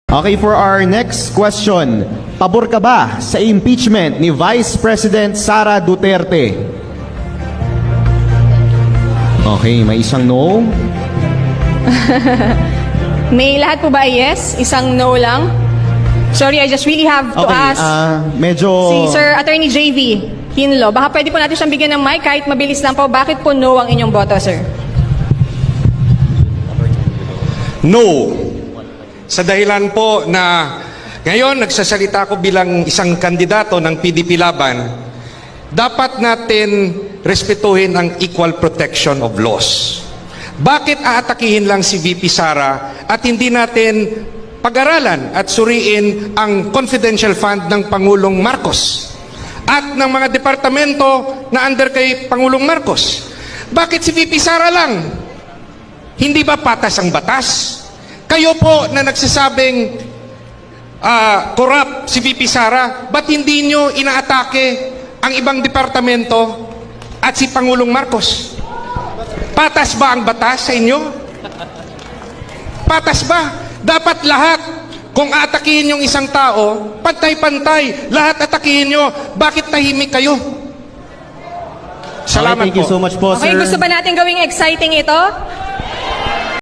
Okay, for our next question, pabor ka ba sa impeachment ni Vice President Sara Duterte? Okay, may isang no. May lahat po ba yes? Isang no lang? Sorry, I just really have to Okay, ask medyo... si Sir Attorney JV Hinlo. Baka pwede po natin siyang bigyan ng mic kahit mabilis lang po. Bakit po no ang inyong boto, sir? No. Sa dahilan po na ngayon nagsasalita ko bilang isang kandidato ng PDP Laban, dapat natin respetuhin ang equal protection of laws. Bakit aatakihin lang si VP Sara at hindi natin pag-aralan at suriin ang confidential fund ng Pangulong Marcos at ng mga departamento na under kay Pangulong Marcos? Bakit si VP Sara lang? Hindi ba patas ang batas? Kayo po na nagsasabing corrupt si VP Sara, ba't hindi nyo inaatake ang ibang departamento at si Pangulong Marcos? Patas ba ang batas sa inyo? Patas ba? Dapat lahat, kung atakihin yung isang tao, pantay-pantay, lahat atakihin nyo. Bakit tahimik kayo? Salamat Thank you po. so much po, Okay, sir. gusto ba natin gawing exciting ito?